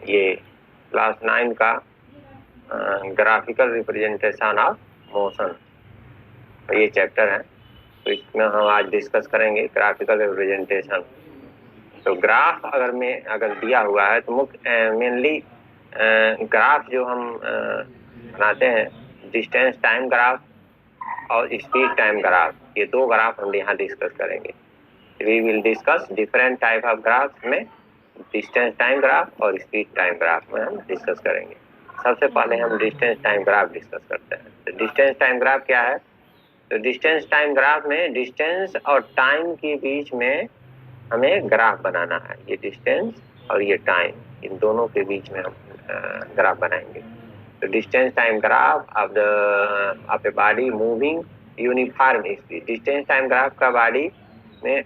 ये क्लास 9 का graphical representation of motion, तो ये चैप्टर है। तो इसमें हम आज डिस्कस करेंगे ग्राफिकल रिप्रेजेंटेशन। तो ग्राफ अगर दिया हुआ है तो मुख्य मेनली ग्राफ जो हम बनाते हैं, डिस्टेंस टाइम ग्राफ और स्पीड टाइम ग्राफ, ये दो ग्राफ हम यहाँ डिस्कस करेंगे। We will discuss different type of graph में, डिस्टेंस टाइम ग्राफ और स्पीड टाइम ग्राफ में हम डिस्कस करेंगे। सबसे पहले हम डिस्टेंस टाइम ग्राफ डिस्कस करते हैं। तो डिस्टेंस टाइम ग्राफ क्या है? तो डिस्टेंस टाइम ग्राफ में डिस्टेंस और टाइम के बीच में हमें ग्राफ बनाना है। ये डिस्टेंस और ये टाइम, इन दोनों के बीच में हम ग्राफ बनाएंगे। तो distance time graph of a body moving uniform speed. Distance time graph का बॉडी में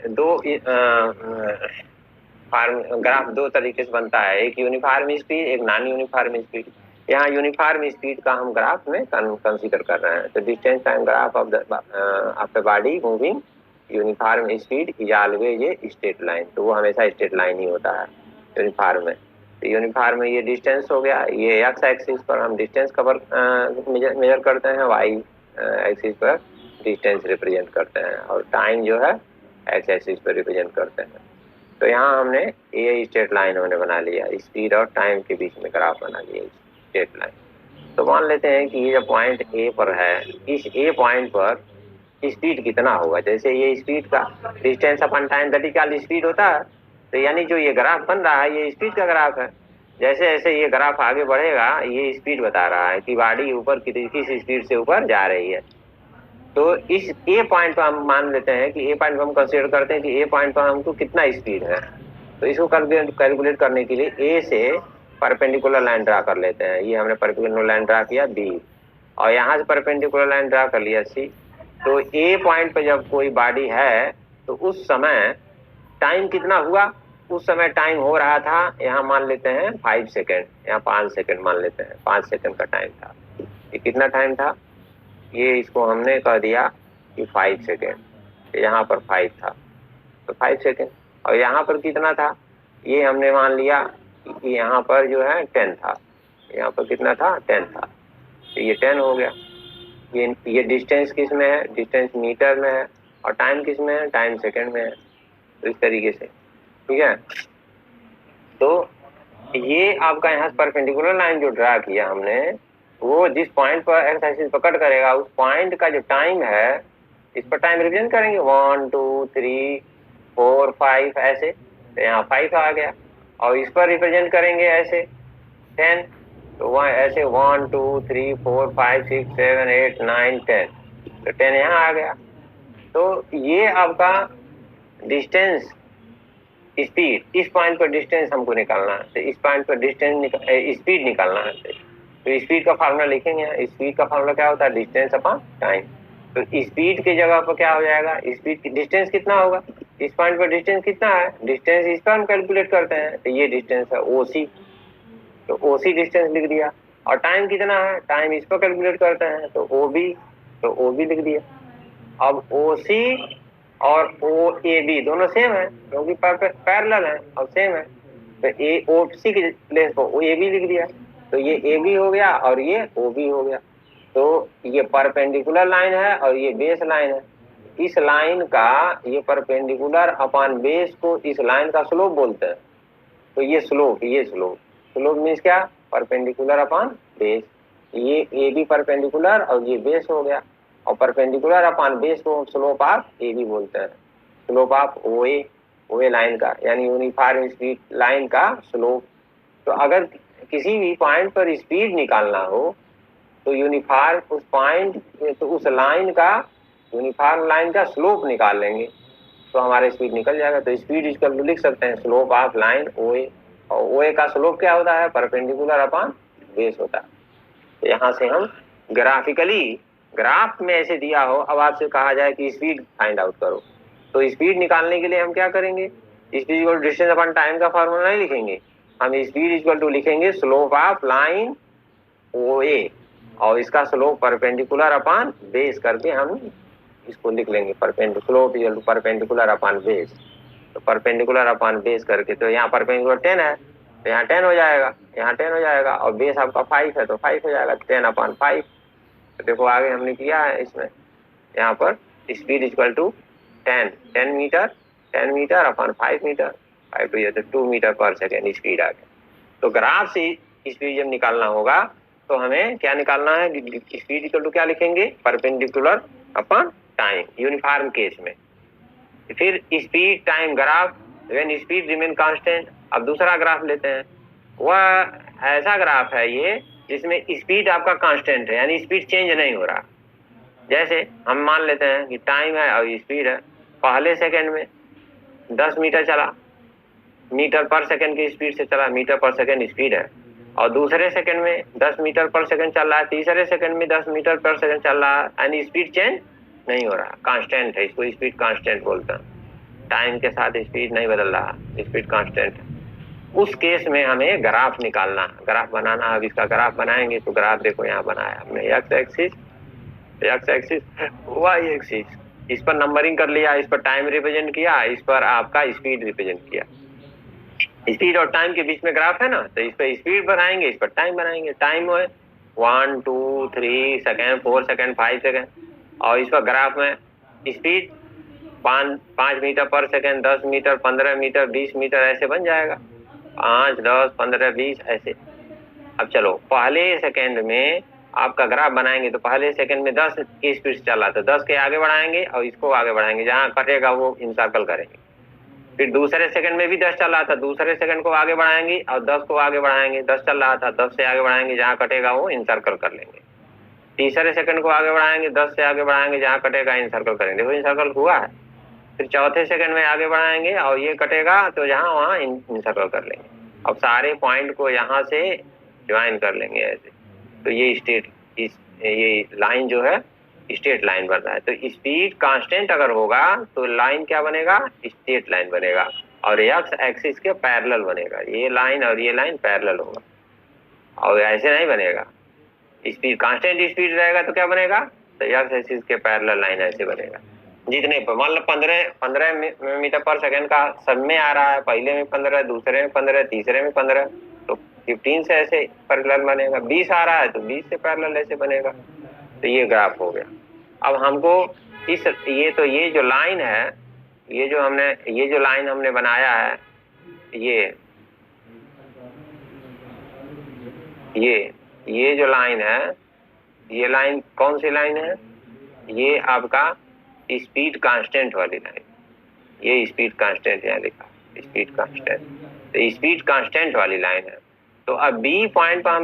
ग्राफ दो तरीके से बनता है, एक यूनिफॉर्म स्पीड, एक नॉन यूनिफॉर्म स्पीड। यहाँ यूनिफॉर्म स्पीड का हम ग्राफ में कंसीडर कर रहे हैं। तो distance time graph of the body moving uniform speed is always a straight line. तो वो हमेशा स्ट्रेट लाइन ही होता है यूनिफॉर्म में। तो यूनिफॉर्म में ये डिस्टेंस हो गया, ये एक्स एक्सिस पर हम डिस्टेंस कवर मेजर करते हैं, वाई एक्सिस पर डिस्टेंस रिप्रेजेंट करते हैं, और टाइम जो है एक्स एक्सिस पर रिप्रेजेंट करते हैं। तो यहाँ हमने ये स्ट्रेट लाइन हमने बना लिया, स्पीड और टाइम के बीच में ग्राफ बना लिया स्ट्रेट लाइन। तो मान लेते हैं कि ये जो पॉइंट ए पर है, इस ए पॉइंट पर स्पीड कितना होगा। जैसे ये स्पीड का distance upon time that is called speed होता है। तो यानी जो ये ग्राफ बन रहा है ये स्पीड का ग्राफ है। जैसे जैसे ये ग्राफ आगे बढ़ेगा ये स्पीड बता रहा है कि गाड़ी ऊपर किस स्पीड से ऊपर जा रही है। तो इस ए पॉइंट पर हम मान लेते हैं कि ए पॉइंट पर हम कंसीडर करते हैं कि ए पॉइंट पर हमको कितना स्पीड है। तो इसको कैलकुलेट करने के लिए ए से परपेंडिकुलर लाइन ड्रा कर लेते हैं। ये हमने परपेंडिकुलर लाइन ड्रा किया बी, और यहाँ से परपेंडिकुलर लाइन ड्रा कर लिया सी। तो ए पॉइंट पर जब कोई बॉडी है तो उस समय टाइम कितना हुआ, उस समय टाइम हो रहा था, यहाँ मान लेते हैं 5 सेकेंड, यहाँ 5 सेकेंड मान लेते हैं, 5 सेकेंड का टाइम था। ये कितना टाइम था, ये इसको हमने कह दिया कि 5 सेकेंड। यहाँ पर 5 था तो 5 सेकेंड, और यहाँ पर कितना था, ये हमने मान लिया कि यहाँ पर जो है 10 था। यहाँ पर कितना था, 10 था। तो ये 10 हो गया। ये डिस्टेंस किस में है, डिस्टेंस मीटर में है, और टाइम किस में है, टाइम सेकेंड में है। तो इस तरीके से, ठीक है। तो ये आपका यहाँ परपेंडिकुलर लाइन जो ड्रा किया हमने, वो जिस पॉइंट पर एक्स एक्सिस पकड़ करेगा उस पॉइंट का जो टाइम है, इस पर टाइम रिप्रेजेंट करेंगे 1 2 3 4 5 ऐसे। तो यहाँ 5 आ गया, और इस पर रिप्रेजेंट करेंगे ऐसे 10। तो वहाँ ऐसे 1 2 3 4 5 6 7 8 9 10। तो 10 यहाँ आ गया। तो ये आपका डिस्टेंस स्पीड, इस पॉइंट पर डिस्टेंस हमको निकालना है। तो इस पॉइंट पर डिस्टेंस स्पीड निकालना है। तो स्पीड का फार्मूला लिखेंगे। स्पीड का फार्मूला क्या होता है, डिस्टेंस अपॉन टाइम। तो स्पीड की जगह पर क्या हो जाएगा, स्पीड की डिस्टेंस कितना होगा, इस पॉइंट पर डिस्टेंस कितना है, डिस्टेंस इस पर हम कैलकुलेट करते हैं। तो ये डिस्टेंस है ओसी, तो ओसी डिस्टेंस लिख दिया। और टाइम कितना है, टाइम इस पर कैलकुलेट करते हैं, तो ओबी, तो ओबी लिख दिया। अब ओसी और ओ ए बी दोनों सेम है क्योंकि पैरेलल है और सेम है। तो ए ओ सी की प्लेस पर ओ ए बी लिख दिया। तो ये ए बी हो गया और ये ओ बी हो गया। तो ये परपेंडिकुलर लाइन है और ये बेस लाइन है। इस लाइन का ये परपेंडिकुलर अपॉन बेस को इस लाइन का स्लोप बोलते हैं। तो ये स्लोप, ये स्लोप मीन्स क्या, परपेंडिकुलर अपॉन बेस। ये ए बी परपेंडिकुलर और ये बेस हो गया, और परपेंडिकुलर अपॉन बेस को स्लोप ऑफ ए बी बोलते हैं। Slope of O A line का, यानी यूनिफॉर्म स्पीड लाइन का स्लोप। तो अगर किसी भी पॉइंट पर स्पीड निकालना हो तो यूनिफॉर्म उस पॉइंट, तो उस लाइन का, यूनिफॉर्म लाइन का स्लोप निकाल लेंगे तो हमारा स्पीड निकल जाएगा। तो स्पीड इक्वल टू लिख सकते हैं slope of line O A, और ओ ए का स्लोप क्या होता है, परपेंडिकुलर अपॉन बेस होता है। तो यहाँ से हम ग्राफिकली, ग्राफ में ऐसे दिया हो, अब आपसे कहा जाए कि स्पीड फाइंड आउट करो, तो स्पीड निकालने के लिए हम क्या करेंगे, speed equal to distance upon time का फॉर्मूला नहीं लिखेंगे, हम स्पीड इक्वल टू लिखेंगे slope of line O A, और इसका स्लोप परपेंडिकुलर अपॉन बेस करके हम इसको लिख लेंगे। Slope equal to perpendicular upon base, तो परपेंडिकुलर अपॉन बेस करके, तो यहाँ परपेंडिकुलर 10 है तो यहाँ 10 हो जाएगा, यहाँ 10 हो जाएगा, और बेस आपका 5 है तो 5 हो जाएगा, 10/5। तो देखो आगे हमने किया है इसमें, यहाँ पर speed equal to 10 metre, 10 metre upon 5 metre, 5 तो ये तो 2 मीटर पर सेकेंड स्पीड आ गया। तो ग्राफ से स्पीड जब निकालना होगा तो हमें क्या निकालना है, स्पीड इक्वल टू क्या लिखेंगे, perpendicular upon time uniform case में। फिर speed time graph when speed remain constant. अब दूसरा ग्राफ लेते हैं, वह ऐसा ग्राफ है ये जिसमें स्पीड आपका कांस्टेंट है, यानी स्पीड चेंज नहीं हो रहा। जैसे हम मान लेते हैं कि टाइम है और स्पीड है, पहले सेकंड में 10 मीटर चला, मीटर पर सेकंड की स्पीड से चला, मीटर पर सेकंड स्पीड है, और दूसरे सेकंड में 10 मीटर पर सेकंड चल रहा है, तीसरे सेकंड में 10 मीटर पर सेकंड चल रहा है, यानी स्पीड चेंज नहीं हो रहा, कांस्टेंट है, इसको स्पीड कांस्टेंट बोलते हैं। टाइम के साथ स्पीड नहीं बदल रहा, स्पीड कांस्टेंट है। उस केस में हमें ग्राफ निकालना, ग्राफ बनाना। अब इसका ग्राफ बनाएंगे तो ग्राफ देखो यहाँ बनाया हमने, एक्स एक्सिस, वाई एक्सिस, इस पर नंबरिंग कर लिया, इस पर टाइम रिप्रेजेंट किया, इस पर आपका स्पीड रिप्रेजेंट किया। स्पीड और टाइम के बीच में ग्राफ है ना, तो इस पर स्पीड बनाएंगे, इस पर टाइम बनाएंगे। टाइम है 1 2 3 सेकेंड, 4 सेकेंड, 5 सेकेंड, और इस पर ग्राफ में स्पीड 5 मीटर पर सेकेंड, 10 मीटर, 15 मीटर, 20 मीटर, ऐसे बन जाएगा, 5 10 15 20 ऐसे। अब चलो पहले सेकंड में आपका ग्राफ बनाएंगे तो पहले सेकंड में 10 की स्पीड से चला, तो 10 के आगे बढ़ाएंगे और इसको आगे बढ़ाएंगे, जहां कटेगा वो इंसर्कल करेंगे। फिर दूसरे सेकंड में भी 10 चल रहा था, दूसरे सेकंड को आगे बढ़ाएंगे और 10 को आगे बढ़ाएंगे, 10 चल रहा था, 10 से आगे बढ़ाएंगे, जहां कटेगा वो इंसर्कल कर लेंगे। तीसरे सेकंड को आगे बढ़ाएंगे, 10 से आगे बढ़ाएंगे, जहां कटेगा इंसर्कल करेंगे। देखो इंसर्कल हुआ है। फिर चौथे सेकंड में आगे बढ़ाएंगे और ये कटेगा तो जहां वहां इंसर्कल कर लेंगे। अब सारे पॉइंट को यहाँ से ज्वाइन कर लेंगे ऐसे, तो ये स्टेट, ये लाइन जो है स्टेट लाइन बन रहा है। तो स्पीड कांस्टेंट अगर होगा तो लाइन क्या बनेगा, स्टेट लाइन बनेगा, और एक्स एक्सिस के पैरेलल बनेगा। ये लाइन और ये लाइन पैरेलल होगा, और ऐसे नहीं बनेगा। स्पीड कांस्टेंट स्पीड रहेगा तो क्या बनेगा, तो एक्स एक्सिस के पैरेलल लाइन ऐसे बनेगा। जितने पर मान लो 15 मीटर पर सेकंड का सब में आ रहा है, पहले में 15, दूसरे में 15, तीसरे में 15, तो 15 से ऐसे पैरेलल बनेगा। 20 आ रहा है तो 20 से पैरेलल ऐसे बनेगा। तो ये ग्राफ हो गया। अब हमको इस ये जो लाइन है, ये जो लाइन हमने बनाया है, ये जो लाइन है, ये लाइन कौन सी लाइन है, ये आपका स्पीड कांस्टेंट वाली लाइन, ये स्पीड कांस्टेंट यहाँ लिखा, स्पीड कांस्टेंट, तो स्पीड कांस्टेंट वाली लाइन है। तो अब बी पॉइंट पर हम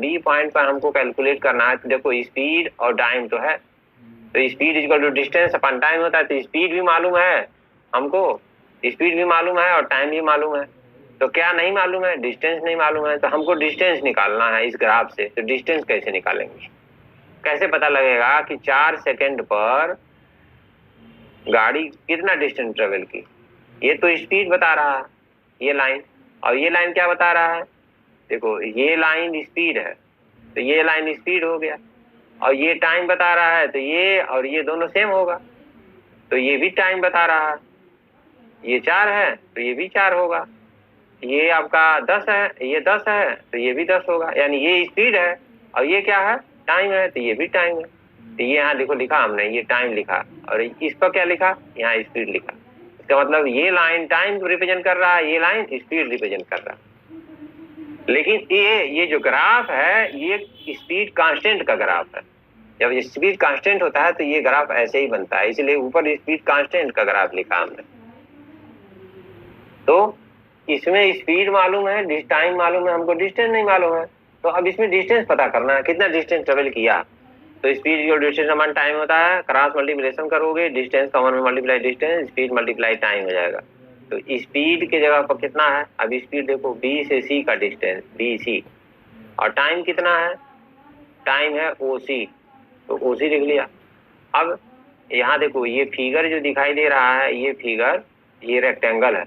बी पॉइंट पर हमको कैलकुलेट करना है। तो देखो स्पीड और टाइम तो है, तो speed equal to distance upon time होता है। तो स्पीड भी मालूम है हमको, स्पीड भी मालूम है और टाइम भी मालूम है। तो क्या नहीं मालूम है, डिस्टेंस नहीं मालूम है। तो हमको डिस्टेंस निकालना है इस ग्राफ से। तो डिस्टेंस कैसे निकालेंगे, कैसे पता लगेगा कि 4 सेकंड पर गाड़ी कितना डिस्टेंस ट्रेवल की। ये तो स्पीड बता रहा है ये लाइन, और ये लाइन क्या बता रहा है, देखो ये लाइन स्पीड है तो ये लाइन स्पीड हो गया, और ये टाइम बता रहा है तो ये और ये दोनों सेम होगा। तो ये भी टाइम बता रहा है, ये 4 है तो ये भी 4 होगा। ये आपका 10 है, ये 10 है तो ये भी 10 होगा। यानी ये स्पीड है और ये क्या है, टाइम है, तो ये भी टाइम है। तो ये यहाँ देखो लिखा हमने, ये टाइम लिखा और इस पर क्या लिखा, यहाँ स्पीड लिखा। इसका मतलब ये लाइन टाइम रिप्रेजेंट कर रहा है, ये लाइन स्पीड रिप्रेजेंट कर रहा है। लेकिन ये जो ग्राफ है ये स्पीड कांस्टेंट का ग्राफ है। जब स्पीड कांस्टेंट होता है तो ये ग्राफ ऐसे ही बनता है, इसलिए ऊपर स्पीड कांस्टेंट का ग्राफ लिखा हमने। तो इसमें स्पीड मालूम है, टाइम मालूम है, हमको डिस्टेंस नहीं मालूम है। तो अब इसमें डिस्टेंस पता करना है, कितना डिस्टेंस ट्रेवल किया। तो स्पीड जो डिस्टेंस समान टाइम होता है, क्रॉस मल्टीप्लिकेशन करोगे, डिस्टेंस कॉमन में multiply distance, speed multiply time हो जाएगा। तो स्पीड के जगह पर कितना है, अब स्पीड देखो बी से सी का डिस्टेंस BC, और टाइम कितना है, टाइम है OC, तो OC लिख लिया। अब यहाँ देखो ये फिगर जो दिखाई दे रहा है, ये फिगर ये रेक्टेंगल है।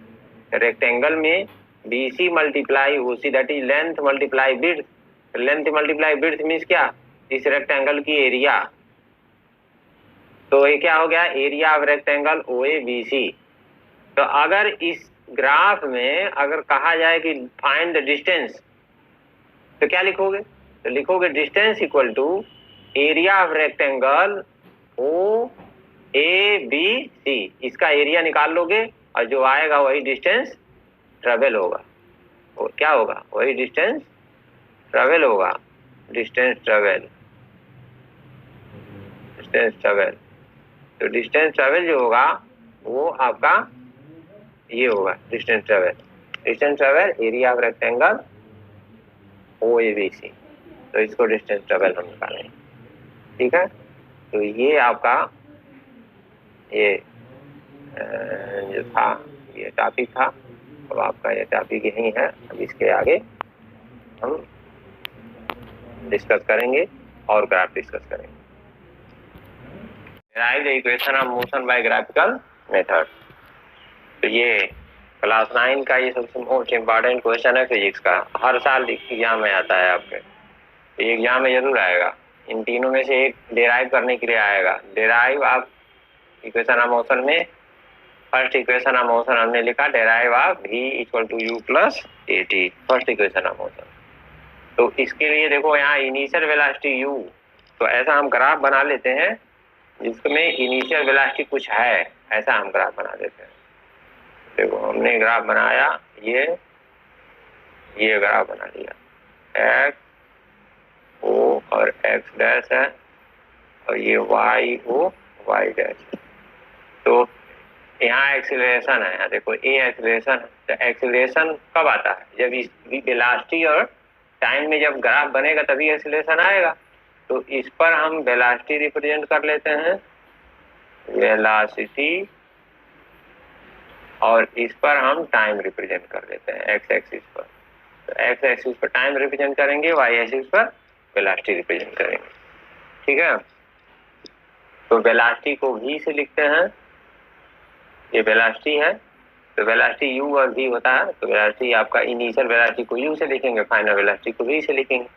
रेक्टेंगल में BC multiply OC that is length multiply width. Length multiply width means क्या, इस रेक्टेंगल की एरिया। तो ये क्या हो गया, एरिया ऑफ रेक्टेंगल OABC। तो अगर इस ग्राफ में अगर कहा जाए कि फाइंड द डिस्टेंस, तो क्या लिखोगे? तो लिखोगे distance equal to area of rectangle O A B C, इसका एरिया निकाल लोगे और जो आएगा वही डिस्टेंस ट्रेवल होगा। और क्या होगा? वही डिस्टेंस ट्रेवल होगा। डिस्टेंस ट्रेवल, डिस्टेंस ट्रेवल, तो डिस्टेंस ट्रेवल जो होगा वो आपका ये होगा distance travel. Distance travel area of rectangle O A B C, तो इसको डिस्टेंस ट्रेवल हम निकालेंगे। ठीक है, तो ये आपका ये जो था ये टॉपिक था। अब आपका ये टॉपिक यही है। अब इसके आगे हम डिस्कस करेंगे और ग्राफ डिस्कस करेंगे। Derive the equation of motion by graphical method। तो ये क्लास 9 का ये सबसे मोस्ट इम्पॉर्टेंट क्वेश्चन है फिजिक्स का। हर साल एग्जाम में आता है आपके, तो एग्जाम में जरूर आएगा। इन तीनों में से एक डेराइव करने के लिए आएगा। डेराइव आप इक्वेशन ऑफ मोशन में फर्स्ट इक्वेशन ऑफ मोशन हमने लिखा derive of v equal to u plus A T, first equation of motion. तो इसके लिए देखो यहाँ इनिशियल वेलोसिटी u, तो ऐसा हम ग्राफ बना लेते हैं जिसमें इनिशियल वेलोसिटी कुछ है, ऐसा हम ग्राफ बना देते हैं। देखो हमने ग्राफ बनाया, ये ग्राफ बना लिया, x o और x डैश है और ये y o y डैश। तो यहाँ एक्सीलरेशन है, यहाँ देखो a एक्सीलरेशन है। तो एक्सीलरेशन कब आता है? जब इस वेलोसिटी और टाइम में जब ग्राफ बनेगा तभी एक्सीलरेशन आएगा। तो इस पर हम वेलोसिटी रिप्रेजेंट कर लेते हैं, वेलोसिटी, और इस पर हम टाइम रिप्रेजेंट कर लेते हैं एक्स एक्सिस पर। तो एक्स एक्सिस पर टाइम रिप्रेजेंट करेंगे, वाई एक्सिस पर वेलोसिटी रिप्रेजेंट करेंगे। ठीक है, तो वेलोसिटी को v से लिखते हैं, ये वेलोसिटी है। तो वेलोसिटी u और v होता है। तो वेलोसिटी आपका इनिशियल वेलोसिटी को u से लिखेंगे, फाइनल वेलोसिटी को v से लिखेंगे।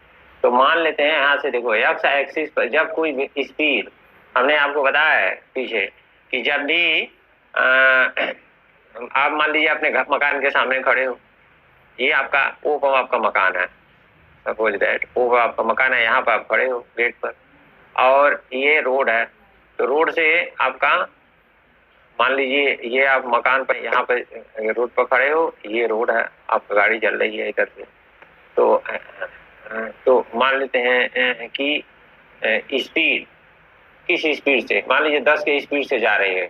तो मान लेते हैं यहाँ से देखो एक्स एक्सिस पर जब कोई स्पीड, हमने आपको बताया है पीछे कि जब भी आप मान लीजिए अपने मकान के सामने खड़े हो, ये आपका ओ पर आपका मकान है, सपोज दैट ओ पर आपका मकान है, यहाँ पर आप खड़े हो गेट पर, और ये रोड है। तो रोड से आपका मान लीजिए ये आप मकान पर यहाँ पर रोड पर खड़े हो, ये रोड है, आपकी गाड़ी चल रही है इधर से। तो मान लेते हैं कि स्पीड किस स्पीड से, मान लीजिए 10 के स्पीड से जा रही है।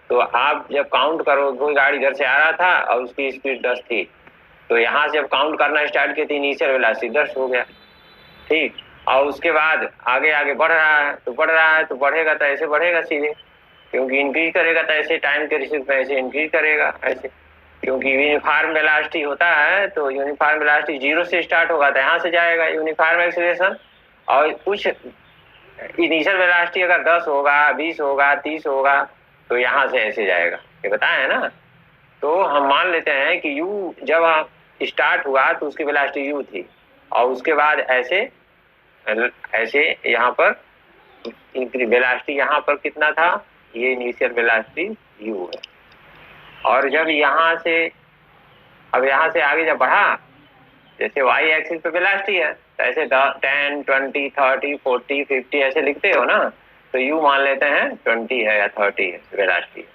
तो आप जब काउंट करो, कोई गाड़ी इधर से आ रहा था और उसकी स्पीड 10 थी, तो यहाँ से जब काउंट करना स्टार्ट किया तो इनिशियल वेलोसिटी 10 हो गया। ठीक, और उसके बाद आगे आगे बढ़ रहा है, तो बढ़ रहा है तो बढ़ेगा, तो ऐसे बढ़ेगा सीधे, क्योंकि इंक्रीज करेगा तो ऐसे टाइम के रिस्पेक्ट में ऐसे इंक्रीज करेगा ऐसे, क्योंकि यूनिफॉर्म वेलोसिटी होता है। तो यूनिफॉर्म वेलोसिटी 0 से स्टार्ट होगा तो यहाँ से जाएगा यूनिफॉर्म एक्सीलरेशन, और कुछ इनिशियल वेलोसिटी अगर 10 होगा, 20 होगा, 30 होगा, तो यहाँ से ऐसे जाएगा। ये बताया है ना। तो हम मान लेते हैं कि u जब स्टार्ट हुआ तो उसकी वेलोसिटी u थी, और उसके बाद ऐसे ऐसे यहाँ पर वेलोसिटी यहाँ पर कितना था, ये इनिशियल वेलोसिटी u है। और जब यहाँ से अब यहाँ से आगे जब बढ़ा, जैसे y एक्सिस पे वेलोसिटी है, तो ऐसे 10, 20, 30, 40, 50 ऐसे लिखते हो ना, तो u मान लेते हैं 20 है या 30 है वेलोसिटी।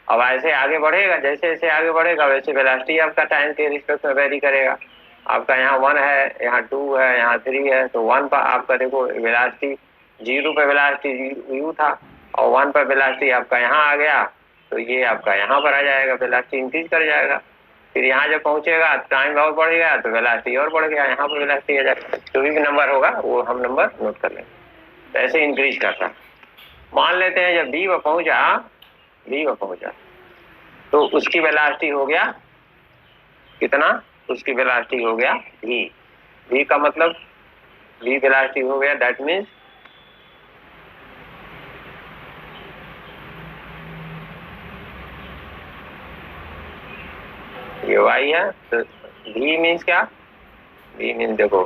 अब ऐसे आगे बढ़ेगा, जैसे जैसे आगे बढ़ेगा वैसे वेलोसिटी आपका टाइम के रिस्पेक्ट में वेरी करेगा। आपका यहाँ 1 है, यहाँ 2 है, यहाँ 3 है, तो 1 पर आपका देखो वेलोसिटी 0 पे वेलोसिटी u था, और 1 पर वेलोसिटी आपका यहाँ आ गया, तो ये आपका यहाँ पर आ जाएगा, वेलोसिटी इंक्रीज कर जाएगा। फिर यहाँ जब पहुंचेगा टाइम और बढ़ेगा तो वेलोसिटी और बढ़ गया, यहाँ पर वेलोसिटी आ जाएगा। जो भी नंबर होगा वो हम नंबर नोट कर लेंगे, तो ऐसे इंक्रीज करता। मान लेते हैं जब b पर पहुंचा, तो उसकी वेलोसिटी हो गया कितना, उसकी वेलोसिटी हो गया v का मतलब v वेलोसिटी हो गया, दैट मीन्स ये y है। तो v मीन्स क्या, v मीन्स देखो,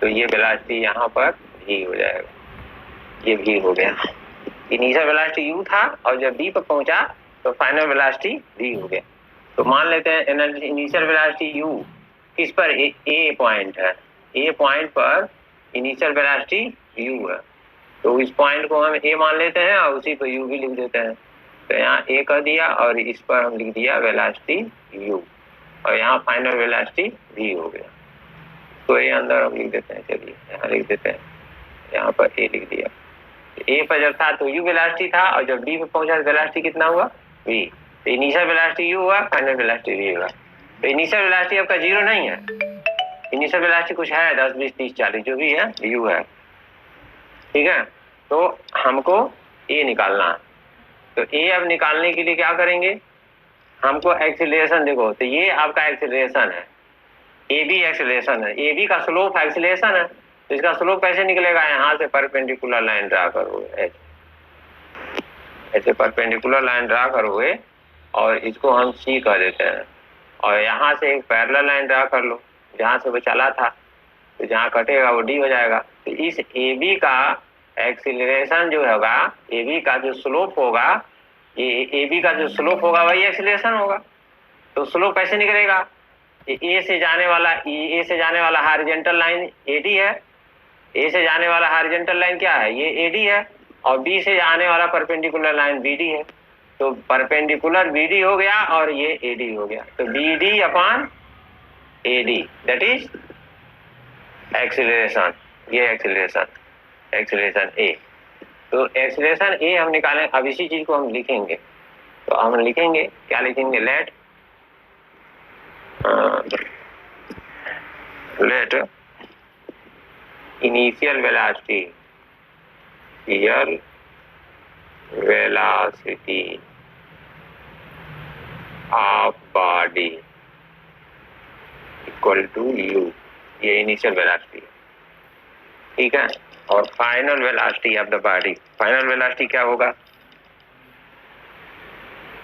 तो ये वेलोसिटी यहाँ पर v हो जाएगा, ये v हो गया। इनिशियल वेलोसिटी u था और जब b पर पहुंचा तो फाइनल वेलोसिटी v हो गया। तो मान लेते हैं एनर्जी इनिशियल वेलोसिटी u किस पर, ए पॉइंट है, ए पॉइंट पर इनिशियल वेलोसिटी u है, तो इस पॉइंट को हम ए मान लेते हैं और उसी पर u भी लिख देते हैं। तो यहाँ ए कर दिया और इस पर हम लिख दिया वेलोसिटी u और यहाँ फाइनल वेलोसिटी v हो गया। तो ये अंदर हम लिख देते हैं, चलिए यहाँ लिख देते हैं, यहाँ पर ए लिख दिया। ए पर जब था तो u वेलोसिटी था और जब b पे पहुंचा तो वेलोसिटी कितना हुआ, v। तो इनिशियल वेलोसिटी u हुआ, फाइनल वेलोसिटी v हुआ। तो इनिशियल वेलोसिटी आपका 0 नहीं है, इनिशियल वेलोसिटी कुछ है 10 20 30 40 जो भी है u है, ठीक है। तो हमको a निकालना है, तो a अब निकालने के लिए क्या करेंगे, हमको एक्सीलरेशन देखो, तो ये आपका एक्सीलरेशन है, ए बी एक्सीलरेशन है, ए बी का स्लोप एक्सीलरेशन है, तो इसका स्लोप कैसे निकलेगा, यहाँ से परपेंडिकुलर लाइन ड्रा करोगे, ऐसे परपेंडिकुलर लाइन ड्रा करोगे और इसको हम सी कर देते हैं और यहाँ से एक पैरेलल लाइन ड्रा कर लो, जहाँ से वो चला था, तो जहाँ कटेगा वो डी हो जाएगा। तो इस ए बी का एक्सीलरेशन जो होगा, ए बी का जो स्लोप होगा, ये ए बी का जो स्लोप होगा वही एक्सीलरेशन होगा। तो स्लोप कैसे निकलेगा, ए से जाने वाला हॉरिजॉन्टल लाइन एडी है, ए से जाने वाला हॉरिजॉन्टल लाइन क्या है, ये एडी है, और बी से जाने वाला परपेंडिकुलर लाइन बीडी है। तो परपेंडिकुलर बीडी हो गया और ये एडी हो गया, तो BD upon AD that is acceleration, ये एक्सीलरेशन ए। तो एक्सीलरेशन ए हम निकालें, अब इसी चीज को हम लिखेंगे, तो हम लिखेंगे क्या लिखेंगे, let initial velocity of body equal to u, ये इनिशियल वेलोसिटी, ठीक है। और final velocity of the body, final velocity क्या होगा,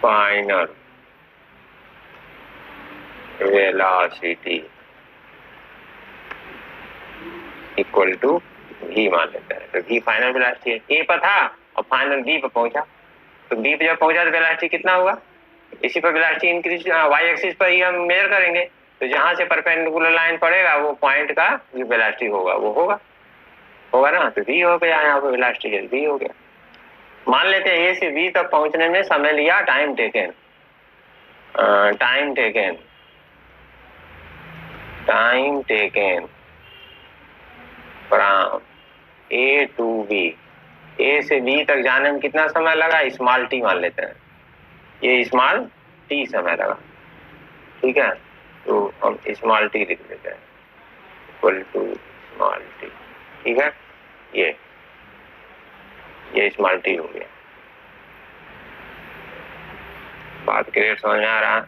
final velocity equal to v मान लेते हैं। तो v फाइनल वेलोसिटी है, a पर था और फाइनल b पर पहुंचा, तो b पे जब पहुंचा तो वेलोसिटी कितना हुआ, इसी पर वेलोसिटी इंक्रीज y एक्सिस पर ही हम मेजर करेंगे, तो जहां से परपेंडिकुलर लाइन पड़ेगा वो पॉइंट का जो वेलोसिटी होगा वो होगा ना, तो v हो गया, यहाँ पर वेलोसिटी है v हो गया। मान लेते हैं a से b तक पहुंचने में समय लिया, time taken from A to B, A से बी तक जाने में कितना समय लगा, स्मॉल टी मान लेते हैं, ये स्मॉल टी समय लगा, ठीक है। तो हम स्मॉल टी लिख लेते हैं इक्वल टू स्मॉल टी, ठीक है। ये स्मॉल टी हो गया, बात क्लियर समझ में आ रहा।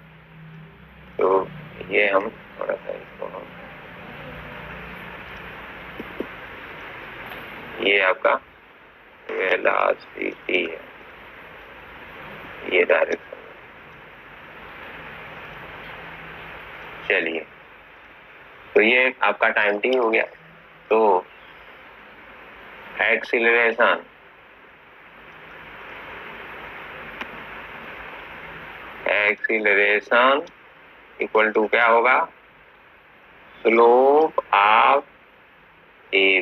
तो ये हम थोड़ा सा इसको हम, ये आपका वेलोसिटी है, ये डायरेक्शन, चलिए तो ये आपका टाइम टी हो गया। तो एक्सीलरेशन इक्वल टू क्या होगा, स्लोप ऑफ ए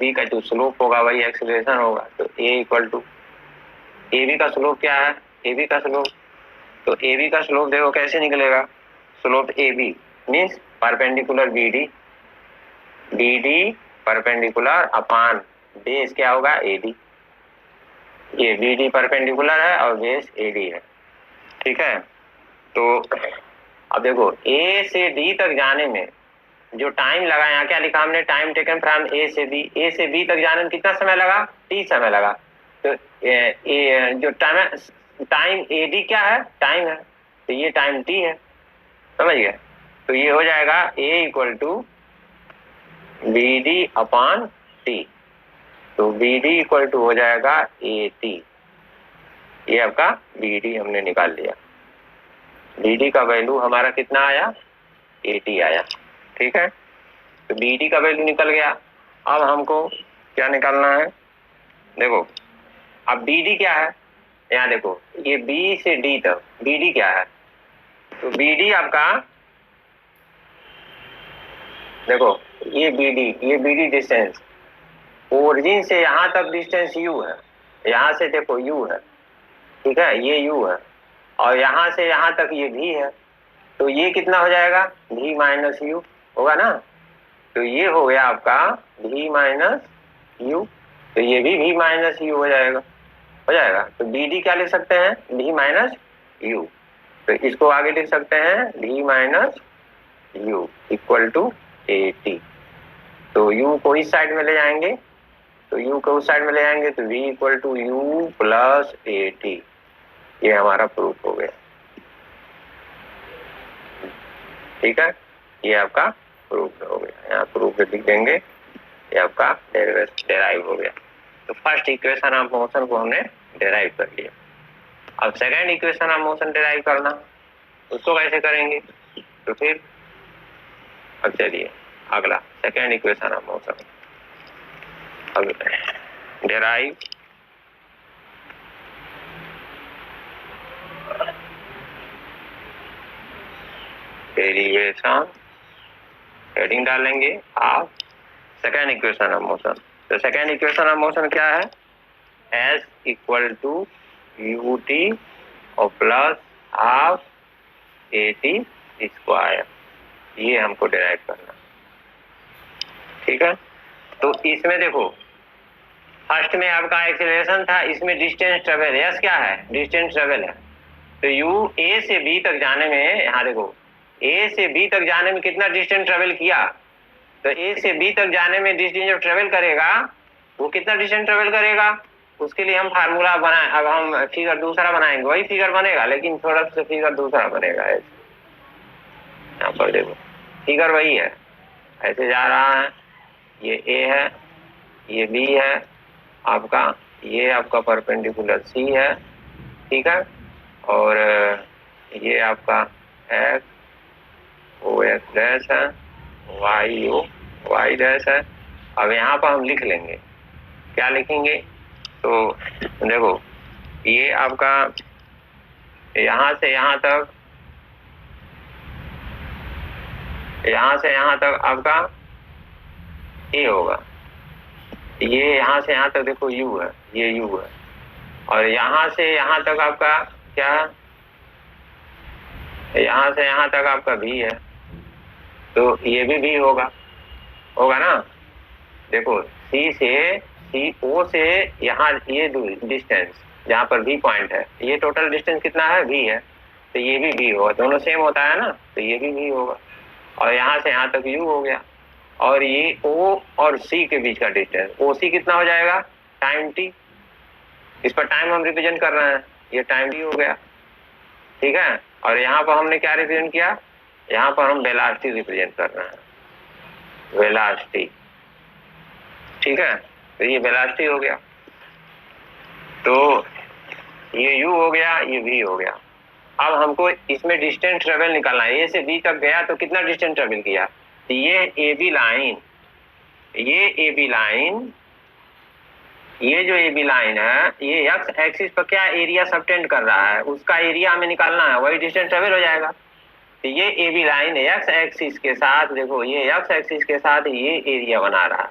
बी का जो स्लोप होगा वही एक्सीलरेशन होगा। तो a equal to A B का स्लोप क्या है, ए बी का स्लोप, तो ए बी का स्लोप देखो कैसे निकलेगा, slope A B means perpendicular B D perpendicular upon base क्या होगा एडी, ये बी डी परपेंडिकुलर है और बेस एडी है, ठीक है। तो अब देखो ए से डी तक जाने में जो टाइम लगा, यहाँ क्या लिखा हमने, टाइम टेकन फ्रॉम ए से बी तक जाने में कितना समय लगा, टी समय लगा। तो जो टाइम ए डी क्या है, टाइम है, तो ये टाइम टी है, समझ गए। तो ये हो जाएगा A equal to B D upon T, तो बी डी इक्वल टू हो जाएगा ए टी, ये आपका बी डी हमने निकाल लिया। बी डी का वैल्यू हमारा कितना आया, ए टी आया, ठीक है। तो बी डी का वैल्यू निकल गया। अब हमको क्या निकालना है, देखो अब बी डी क्या है, यहाँ देखो ये बी से डी तक, बी डी क्या है, तो BD आपका देखो, ये BD डिस्टेंस, ओरिजिन से यहाँ तक डिस्टेंस U है, यहाँ से देखो U है, ठीक है, ये U है, और यहाँ से यहाँ तक ये V है, तो ये कितना हो जाएगा, V माइनस U होगा ना। तो ये हो गया आपका V माइनस U, तो ये भी V माइनस U हो जाएगा, तो BD क्या लिख सकते हैं, V माइनस U। तो इसको आगे लिख सकते हैं V minus U equal to AT। तो U को इस साइड में ले जाएंगे, तो U को उस साइड में ले जाएंगे, तो V equal to U plus AT। ये हमारा प्रूफ हो गया, ठीक है, ये आपका प्रूफ हो गया। यहाँ प्रूफ लिख देंगे, ये आपका डेराइव हो गया। तो फर्स्ट इक्वेशन ऑफ मोशन को हमने डेराइव कर लिया। अब second equation of motion derive करना, उसको कैसे करेंगे, तो फिर अब चलिए अगला सेकेंड इक्वेशन ऑफ मोशन। अब डेराइव डेरिवेशन, हेडिंग डालेंगे आप सेकेंड इक्वेशन ऑफ मोशन। तो सेकेंड इक्वेशन ऑफ मोशन क्या है, S इक्वल टू UT और प्लस हाफ AT स्क्वायर, ये हमको डेराइव करना, ठीक है। तो इसमें देखो, फर्स्ट में आपका एक्सेलरेशन था, इसमें डिस्टेंस ट्रेवल, यस क्या है, डिस्टेंस ट्रेवल है। तो U A से B तक जाने में, यहाँ देखो A से B तक जाने में कितना डिस्टेंस ट्रेवल किया, तो A से B तक जाने में डिस्टेंस जो ट्रेवल करेगा वो कितना डिस्टेंस ट्रेवल करेगा, उसके लिए हम फार्मूला बनाए। अब हम फिगर दूसरा बनाएंगे, वही फिगर बनेगा लेकिन थोड़ा सा फिगर दूसरा बनेगा। यहाँ पर देखो फिगर वही है, ऐसे जा रहा है, ये A है, ये B है आपका, ये आपका परपेंडिकुलर C है, ठीक है, और ये आपका X O X डैश है, Y O Y डैश है। अब यहाँ पर हम लिख लेंगे, क्या लिखेंगे, तो देखो ये आपका यहाँ से यहाँ तक, यहाँ से यहाँ तक आपका A होगा, ये यहाँ से यहाँ तक देखो U है, ये U है, और यहाँ से यहाँ तक आपका क्या है, यहाँ से यहाँ तक आपका V है, तो ये भी V होगा ना। देखो CO से यहाँ ये डिस्टेंस जहाँ पर V पॉइंट है, ये टोटल डिस्टेंस कितना है, V है, तो ये भी V होगा, दोनों सेम होता है ना, तो ये भी V होगा, और यहाँ से यहाँ तक U हो गया, और ये O और C के बीच का डिस्टेंस OC कितना हो जाएगा, टाइम T, इस पर टाइम हम रिप्रेजेंट कर रहे हैं, ये टाइम T हो गया, ठीक है। और यहाँ पर हमने क्या रिप्रेजेंट किया, यहाँ पर हम वेलोसिटी रिप्रेजेंट कर रहे हैं, वेलोसिटी, ठीक है, तो ये वेलोसिटी हो गया, तो ये U हो गया, ये V हो गया। अब हमको इसमें डिस्टेंस ट्रेवल निकालना है, A से B तक गया तो कितना डिस्टेंस ट्रेवल किया, तो ये AB लाइन, ये जो AB लाइन है, ये X एक्सिस पर क्या एरिया सबटेंड कर रहा है, उसका एरिया हमें निकालना है, वही डिस्टेंस ट्रेवल हो जाएगा। तो ये AB लाइन X एक्सिस के साथ, देखो ये X एक्सिस के साथ ये एरिया बना रहा है,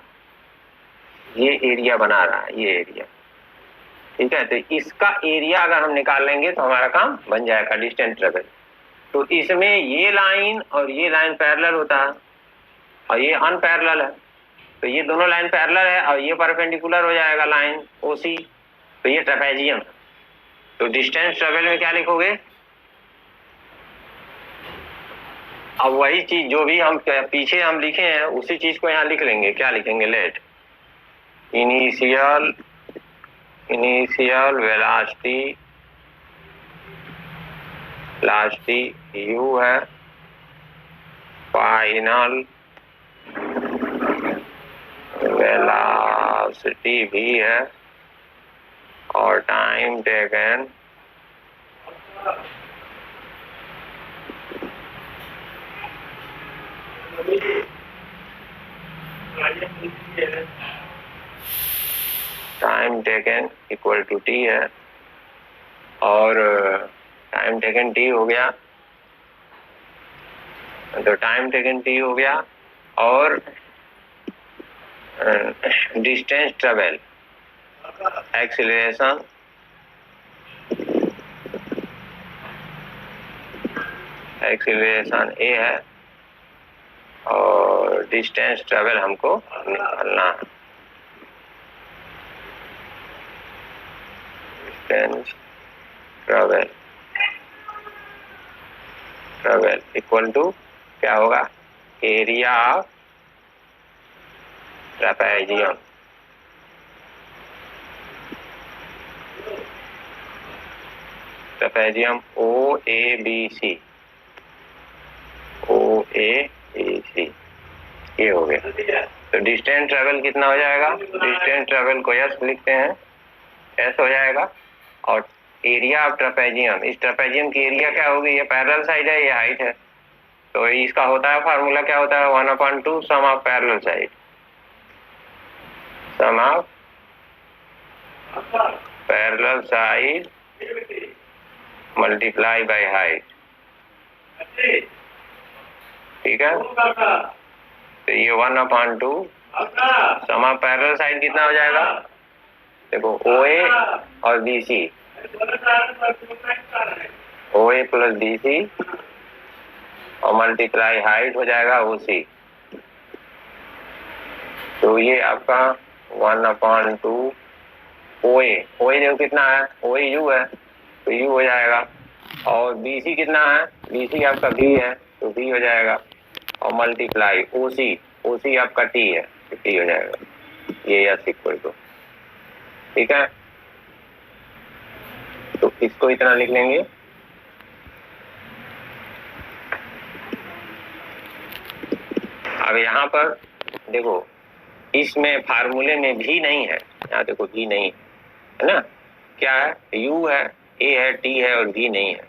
ये एरिया, ठीक है। तो इसका एरिया अगर हम निकाल लेंगे तो हमारा काम बन जाएगा डिस्टेंस ट्रेवल। तो इसमें ये लाइन और ये लाइन पैरेलल होता है और ये अनपैरेलल है, तो ये दोनों लाइन पैरेलल है और ये परपेंडिकुलर हो जाएगा लाइन OC, तो ये ट्रेपेजियम। तो डिस्टेंस ट्रेवल में क्या लिखोगे, अब वही चीज जो भी हम पीछे हम लिखे हैं उसी चीज को यहाँ लिख लेंगे, क्या लिखेंगे, लेट इनिशियल वेलोसिटी U है, फाइनल वेलोसिटी भी है, और time taken equal to T है, और टाइम टेकन T हो गया, तो टाइम टेकन टी हो गया, और डिस्टेंस ट्रेवल एक्सीलरेशन ए है, और डिस्टेंस ट्रेवल हमको निकालना है। डिस्टेंस ट्रेवल इक्वल टू क्या होगा, area of trapezium. Trapezium OABC, ये हो गया। तो डिस्टेंस ट्रेवल कितना हो जाएगा, डिस्टेंस ट्रेवल को S लिखते हैं, S हो जाएगा, और एरिया ऑफ ट्रेपेजियम, इस ट्रेपेजियम की एरिया क्या होगी, ये पैरेलल साइड है, ये हाइट है, तो इसका होता है फार्मूला क्या होता है, 1/2 sum of parallel side, sum of parallel side multiply by height. ठीक है, तो ये 1/2 सम ऑफ पैरेलल साइड कितना हो जाएगा, देखो OA और BC, OA प्लस BC और मल्टीप्लाई हाइट हो जाएगा OC। तो ये आपका 1/2 OA जो कितना है, OA U है, तो U हो जाएगा, और BC कितना है, BC आपका V है, तो V हो जाएगा, और मल्टीप्लाई OC आपका T है, तो T हो जाएगा, ये S इक्वल टू। ठीक है, तो इसको इतना लिख लेंगे। अब यहाँ पर देखो, इसमें फार्मूले में भी नहीं है, यहाँ देखो भी नहीं है ना, क्या है, U है, A है, T है, और V नहीं है,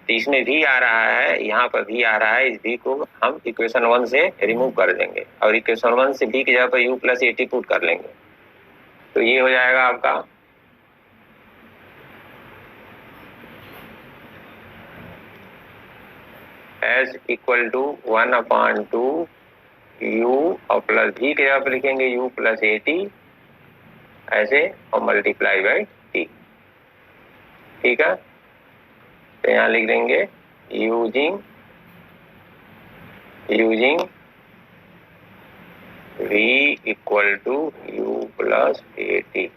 तो इसमें भी आ रहा है, यहाँ पर भी आ रहा है, इस भी को हम इक्वेशन 1 से रिमूव कर देंगे, और इक्वेशन 1 से भी की जगह पर U प्लस AT पुट कर लेंगे, तो ये हो जाएगा आपका S इक्वल टू 1/2 U और प्लस V के जगह पर लिखेंगे U प्लस AT ऐसे, और मल्टीप्लाई बाई T। ठीक है, तो यहाँ लिख देंगे using V equal to U plus AT।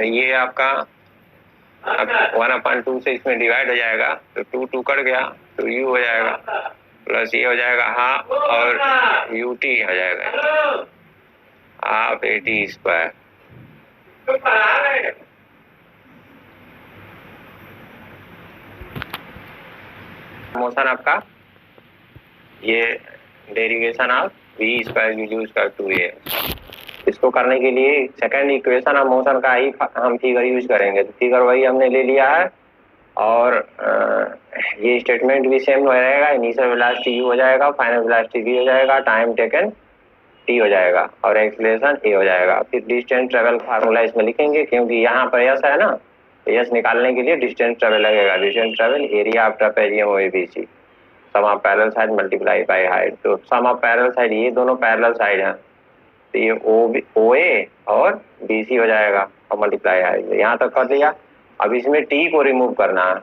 ये आपका अब 1/2 से इसमें डिवाइड हो जाएगा, तो 2 कट गया, तो U हो जाएगा, प्लस ये हो जाएगा हाफ, और UT हो जाएगा हाफ AT स्क्वायर। मोशन आपका ये derivation of V square use कर 2A। इसको करने के लिए सेकंड इक्वेशन ऑफ मोशन का ही हम फिगर यूज करेंगे, तो फिगर वही हमने ले लिया है, और ये स्टेटमेंट भी सेम रहेगा, इनिशियल वेलोसिटी U हो जाएगा, फाइनल वेलोसिटी V हो जाएगा, टाइम टेकन T हो जाएगा, और एक्सीलरेशन A हो जाएगा। फिर डिस्टेंस ट्रेवल फार्मूला इसमें लिखेंगे, क्योंकि यहाँ पर S है ना, तो S निकालने के लिए डिस्टेंस ट्रेवल लगेगा, distance travel area of trapezium OABC, sum of parallel side multiply by height. तो सम ऑफ पैरेलल साइड, ये दोनों पैरेलल साइड हैं, तो ये OA और BC हो जाएगा, और मल्टीप्लाई हाइट। यहाँ तक कर दिया। अब इसमें T को रिमूव करना है,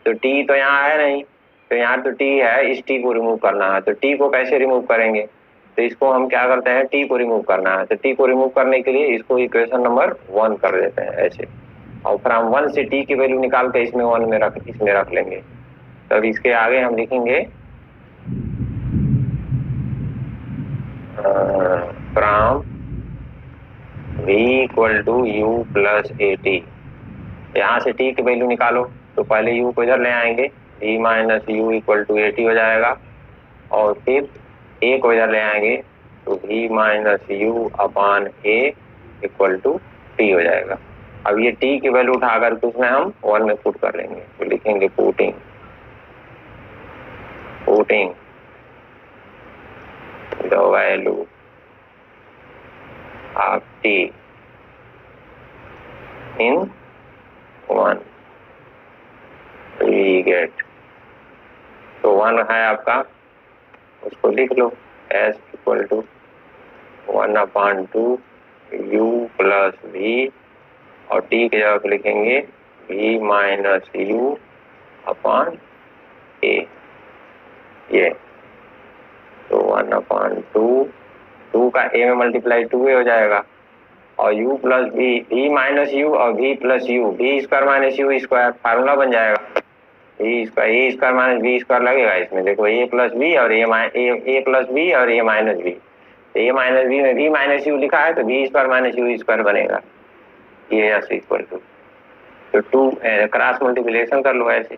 तो T तो यहाँ है नहीं, तो यहाँ तो T है, इस T को रिमूव करना है, तो T को कैसे रिमूव करेंगे, तो इसको हम क्या करते हैं, T को रिमूव करना है, तो T को रिमूव करने के लिए इसको इक्वेशन नंबर 1 कर देते हैं ऐसे, और फ्रॉम 1 से T की वैल्यू निकाल के इसमें 1 में रख लेंगे। तब इसके आगे हम लिखेंगे from V equal to U plus AT। यहाँ से T की वैल्यू निकालो, तो पहले U को इधर ले आएंगे, V minus U equal to AT हो जाएगा, और फिर A को इधर ले आएंगे, तो V minus U upon A equal to T हो जाएगा। अब ये T की वैल्यू उठाकर के उसमें हम 1 में पुट कर लेंगे, तो लिखेंगे putting value of T in 1 V get. तो 1 है आपका, उसको लिख लो S equal to 1/2 u plus V, और टी की जगह पे लिखेंगे v minus U upon A. ये तो 1/2, 2 का a में मल्टीप्लाई 2a हो जाएगा, और u plus v minus you और v plus you, v square minus you square, formula बन जाएगा v square, a square minus v square लगेगा इसमें। देखो a प्लस v और a प्लस v और a minus v, a minus v में v minus you लिखा है तो v square minus you square बनेगा। ये एस इक्वल टू, तो 2 क्रॉस मल्टीप्लिकेशन कर लो ऐसे,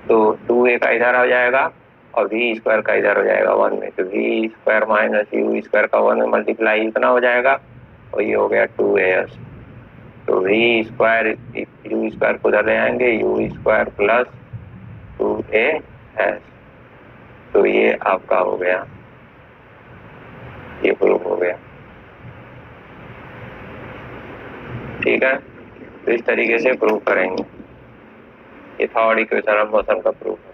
तो 2a का इधर आ जाएगा और v स्क्वायर का इधर हो जाएगा 1 में, तो v square minus you square का 1 में मल्टीप्लाई इतना हो जाएगा, और ये हो गया 2as। तो v स्क्वायर यू स्क्वायर को उधर ले आएंगे, यू स्क्वायर प्लस 2as। तो ये आपका हो गया, ये प्रूफ हो गया। ठीक है, तो इस तरीके से प्रूफ करेंगे। ये थर्ड इक्वेशन ऑफ मोशन का प्रूफ है।